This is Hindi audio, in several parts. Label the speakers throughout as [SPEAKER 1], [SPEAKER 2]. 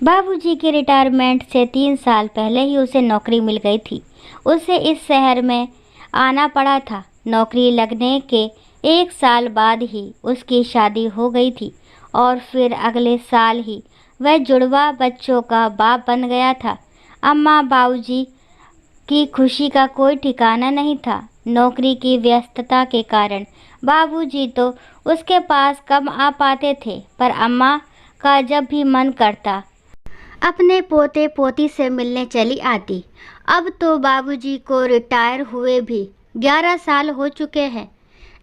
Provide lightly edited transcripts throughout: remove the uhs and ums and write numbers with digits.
[SPEAKER 1] बाबूजी के रिटायरमेंट से 3 साल पहले ही उसे नौकरी मिल गई थी। उसे इस शहर में आना पड़ा था। नौकरी लगने के 1 साल बाद ही उसकी शादी हो गई थी और फिर अगले साल ही वह जुड़वा बच्चों का बाप बन गया था। अम्मा बाबूजी की खुशी का कोई ठिकाना नहीं था। नौकरी की व्यस्तता के कारण बाबूजी तो उसके पास कम आ पाते थे, पर अम्मा का जब भी मन करता अपने पोते पोती से मिलने चली आती। अब तो बाबूजी को रिटायर हुए भी 11 साल हो चुके हैं।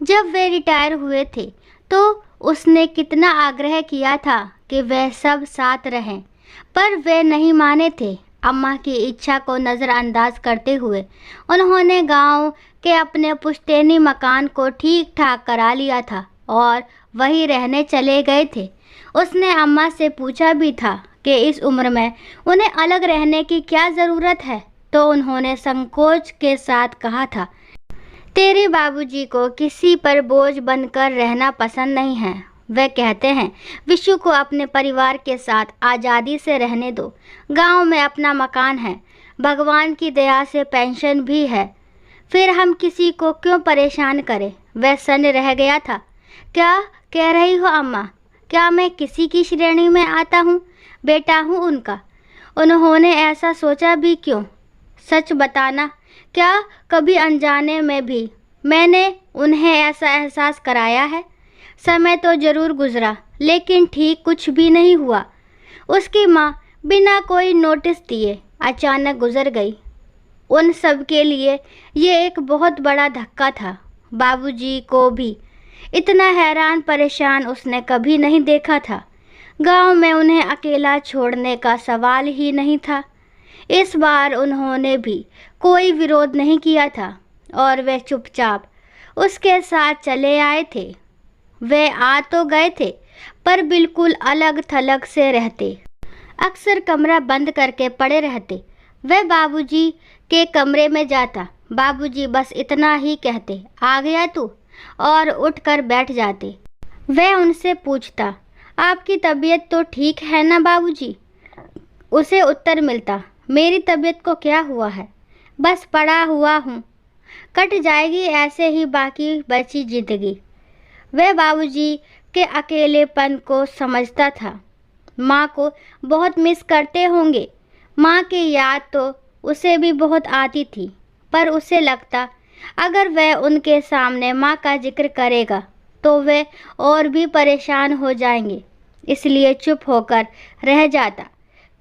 [SPEAKER 1] जब वे रिटायर हुए थे तो उसने कितना आग्रह किया था कि वह सब साथ रहें, पर वे नहीं माने थे। अम्मा की इच्छा को नज़रअंदाज करते हुए उन्होंने गांव के अपने पुश्तैनी मकान को ठीक ठाक करा लिया था और वहीं रहने चले गए थे। उसने अम्मा से पूछा भी था कि इस उम्र में उन्हें अलग रहने की क्या ज़रूरत है, तो उन्होंने संकोच के साथ कहा था, तेरे बाबूजी को किसी पर बोझ बनकर रहना पसंद नहीं है। वे कहते हैं विशु को अपने परिवार के साथ आज़ादी से रहने दो। गांव में अपना मकान है, भगवान की दया से पेंशन भी है, फिर हम किसी को क्यों परेशान करें। वह सन्न रह गया था। क्या कह रही हो अम्मा? क्या मैं किसी की श्रेणी में आता हूँ? बेटा हूँ उनका। उन्होंने ऐसा सोचा भी क्यों? सच बताना, क्या कभी अनजाने में भी मैंने उन्हें ऐसा एहसास कराया है? समय तो ज़रूर गुजरा, लेकिन ठीक कुछ भी नहीं हुआ। उसकी माँ बिना कोई नोटिस दिए अचानक गुजर गई। उन सब के लिए ये एक बहुत बड़ा धक्का था। बाबूजी को भी इतना हैरान परेशान उसने कभी नहीं देखा था। गांव में उन्हें अकेला छोड़ने का सवाल ही नहीं था। इस बार उन्होंने भी कोई विरोध नहीं किया था और वे चुपचाप उसके साथ चले आए थे। वे आ तो गए थे, पर बिल्कुल अलग थलग से रहते। अक्सर कमरा बंद करके पड़े रहते। वह बाबूजी के कमरे में जाता। बाबूजी बस इतना ही कहते, आ गया तू, और उठकर बैठ जाते। वह उनसे पूछता, आपकी तबीयत तो ठीक है ना बाबूजी? उसे उत्तर मिलता, मेरी तबीयत को क्या हुआ है, बस पड़ा हुआ हूँ, कट जाएगी ऐसे ही बाकी बची जिंदगी। वह बाबूजी के अकेलेपन को समझता था। माँ को बहुत मिस करते होंगे। माँ की याद तो उसे भी बहुत आती थी, पर उसे लगता अगर वह उनके सामने माँ का जिक्र करेगा तो वे और भी परेशान हो जाएंगे, इसलिए चुप होकर रह जाता।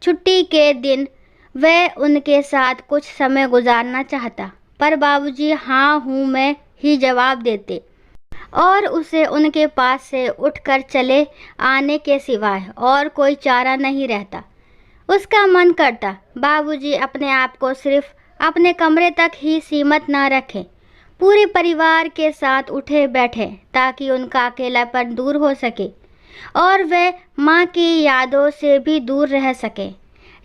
[SPEAKER 1] छुट्टी के दिन वह उनके साथ कुछ समय गुजारना चाहता, पर बाबूजी हाँ हूँ मैं ही जवाब देते और उसे उनके पास से उठकर चले आने के सिवाय और कोई चारा नहीं रहता। उसका मन करता बाबूजी अपने आप को सिर्फ अपने कमरे तक ही सीमित न रखें, पूरे परिवार के साथ उठे बैठे, ताकि उनका अकेलापन दूर हो सके और वे माँ की यादों से भी दूर रह सके।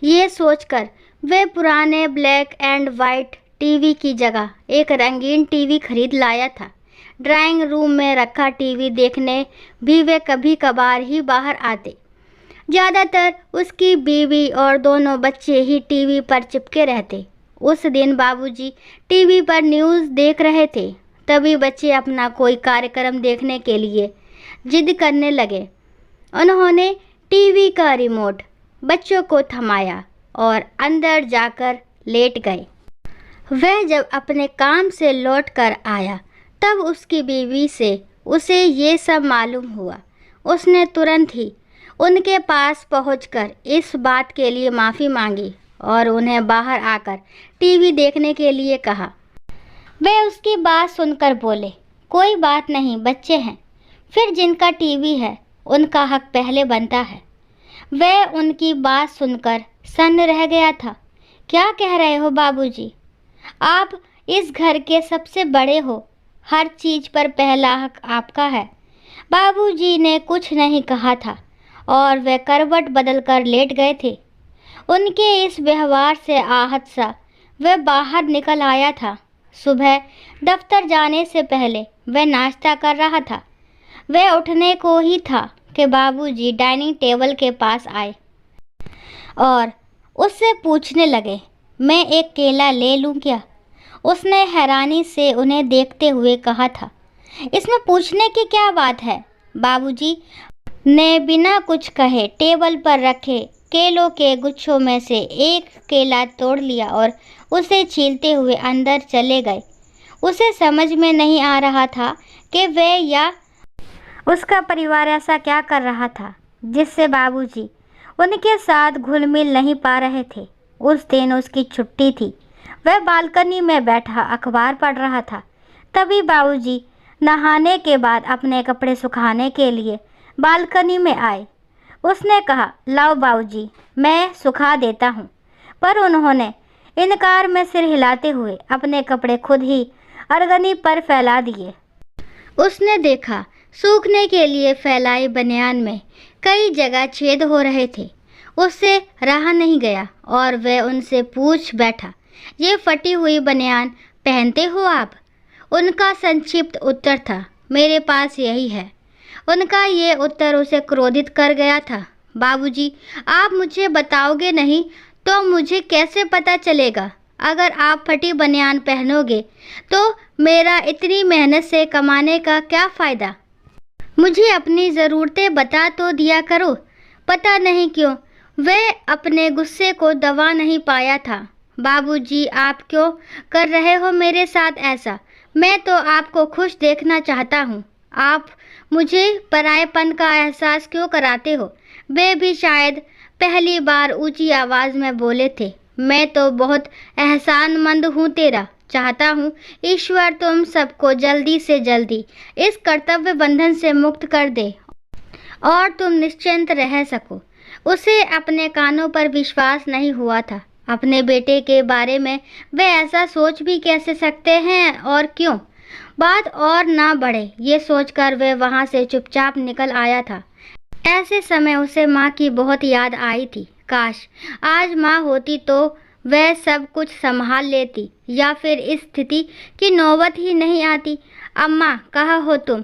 [SPEAKER 1] ये सोचकर वे पुराने ब्लैक एंड वाइट टीवी की जगह एक रंगीन टीवी खरीद लाया था। ड्राइंग रूम में रखा टीवी देखने भी वे कभी कभार ही बाहर आते। ज़्यादातर उसकी बीवी और दोनों बच्चे ही टीवी पर चिपके रहते। उस दिन बाबूजी टीवी पर न्यूज़ देख रहे थे, तभी बच्चे अपना कोई कार्यक्रम देखने के लिए जिद करने लगे। उन्होंने टीवी का रिमोट बच्चों को थमाया और अंदर जाकर लेट गए। वह जब अपने काम से लौट कर आया तब उसकी बीवी से उसे ये सब मालूम हुआ। उसने तुरंत ही उनके पास पहुंचकर इस बात के लिए माफ़ी मांगी और उन्हें बाहर आकर टीवी देखने के लिए कहा। वे उसकी बात सुनकर बोले, कोई बात नहीं, बच्चे हैं, फिर जिनका टीवी है उनका हक पहले बनता है। वह उनकी बात सुनकर सन्न रह गया था। क्या कह रहे हो बाबूजी? आप इस घर के सबसे बड़े हो, हर चीज़ पर पहला हक आपका है। बाबूजी ने कुछ नहीं कहा था और वे करवट बदलकर लेट गए थे। उनके इस व्यवहार से आहत सा वह बाहर निकल आया था। सुबह दफ्तर जाने से पहले वह नाश्ता कर रहा था। वह उठने को ही था कि बाबूजी डाइनिंग टेबल के पास आए और उससे पूछने लगे, मैं एक केला ले लूं क्या? उसने हैरानी से उन्हें देखते हुए कहा था, इसमें पूछने की क्या बात है? बाबूजी ने बिना कुछ कहे टेबल पर रखे केलों के गुच्छों में से एक केला तोड़ लिया और उसे छीलते हुए अंदर चले गए। उसे समझ में नहीं आ रहा था कि वह या उसका परिवार ऐसा क्या कर रहा था जिससे बाबूजी उनके साथ घुल मिल नहीं पा रहे थे। उस दिन उसकी छुट्टी थी। वह बालकनी में बैठा अखबार पढ़ रहा था। तभी बाबूजी नहाने के बाद अपने कपड़े सुखाने के लिए बालकनी में आए। उसने कहा, लाओ बाबूजी, मैं सुखा देता हूँ। पर उन्होंने इनकार में सिर हिलाते हुए अपने कपड़े खुद ही अरगनी पर फैला दिए। उसने देखा सूखने के लिए फैलाई बनियान में कई जगह छेद हो रहे थे। उससे रहा नहीं गया और वह उनसे पूछ बैठा, ये फटी हुई बनियान पहनते हो आप? उनका संक्षिप्त उत्तर था, मेरे पास यही है। उनका ये उत्तर उसे क्रोधित कर गया था। बाबूजी, आप मुझे बताओगे नहीं तो मुझे कैसे पता चलेगा? अगर आप फटी बनियान पहनोगे तो मेरा इतनी मेहनत से कमाने का क्या फ़ायदा? मुझे अपनी ज़रूरतें बता तो दिया करो। पता नहीं क्यों वह अपने गुस्से को दबा नहीं पाया था। बाबूजी, आप क्यों कर रहे हो मेरे साथ ऐसा? मैं तो आपको खुश देखना चाहता हूँ। आप मुझे परायेपन का एहसास क्यों कराते हो? वे भी शायद पहली बार ऊंची आवाज़ में बोले थे, मैं तो बहुत एहसानमंद हूँ तेरा। चाहता हूँ ईश्वर तुम सबको जल्दी से जल्दी इस कर्तव्य बंधन से मुक्त कर दे और तुम निश्चिंत रह सको। उसे अपने कानों पर विश्वास नहीं हुआ था। अपने बेटे के बारे में वे ऐसा सोच भी कैसे सकते हैं और क्यों? बात और ना बढ़े ये सोचकर वे वहाँ से चुपचाप निकल आया था। ऐसे समय उसे माँ की बहुत याद आई थी। काश आज माँ होती तो वह सब कुछ संभाल लेती या फिर इस स्थिति की नौबत ही नहीं आती। अम्मा, कहाँ हो तुम?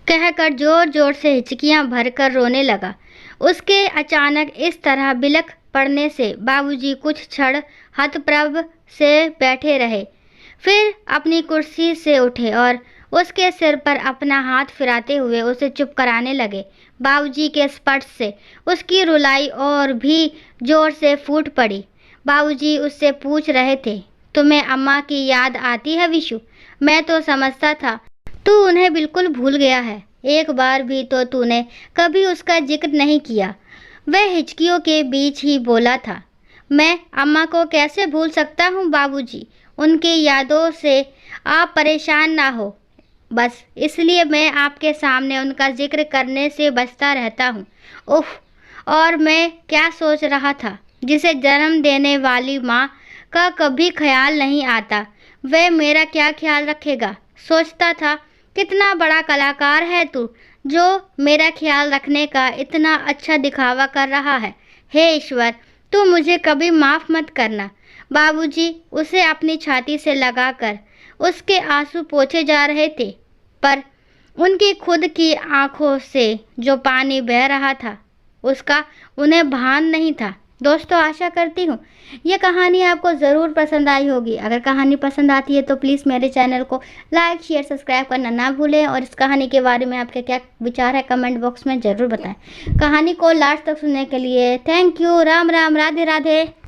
[SPEAKER 1] कहकर जोर जोर से हिचकियाँ भरकर रोने लगा। उसके अचानक इस तरह बिलख पड़ने से बाबूजी कुछ क्षण हतप्रभ से बैठे रहे, फिर अपनी कुर्सी से उठे और उसके सिर पर अपना हाथ फिराते हुए उसे चुप कराने लगे। बाबूजी के स्पर्श से उसकी रुलाई और भी जोर से फूट पड़ी। बाबूजी उससे पूछ रहे थे, तुम्हें अम्मा की याद आती है विशु? मैं तो समझता था तू उन्हें बिल्कुल भूल गया है। एक बार भी तो तूने कभी उसका जिक्र नहीं किया। वह हिचकियों के बीच ही बोला था, मैं अम्मा को कैसे भूल सकता हूँ बाबूजी? उनकी यादों से आप परेशान ना हो, बस इसलिए मैं आपके सामने उनका जिक्र करने से बचता रहता हूँ। उफ, और मैं क्या सोच रहा था, जिसे जन्म देने वाली माँ का कभी ख्याल नहीं आता, वह मेरा क्या ख्याल रखेगा? सोचता था कितना बड़ा कलाकार है तू, जो मेरा ख्याल रखने का इतना अच्छा दिखावा कर रहा है। हे ईश्वर, तू मुझे कभी माफ़ मत करना। बाबूजी उसे अपनी छाती से लगाकर उसके आंसू पोंछे जा रहे थे, पर उनकी खुद की आंखों से जो पानी बह रहा था उसका उन्हें भान नहीं था। दोस्तों, आशा करती हूँ ये कहानी आपको ज़रूर पसंद आई होगी। अगर कहानी पसंद आती है तो प्लीज़ मेरे चैनल को लाइक, शेयर, सब्सक्राइब करना ना भूलें और इस कहानी के बारे में आपके क्या विचार है कमेंट बॉक्स में ज़रूर बताएं। कहानी को लास्ट तक सुनने के लिए थैंक यू। राम राम, राधे राधे।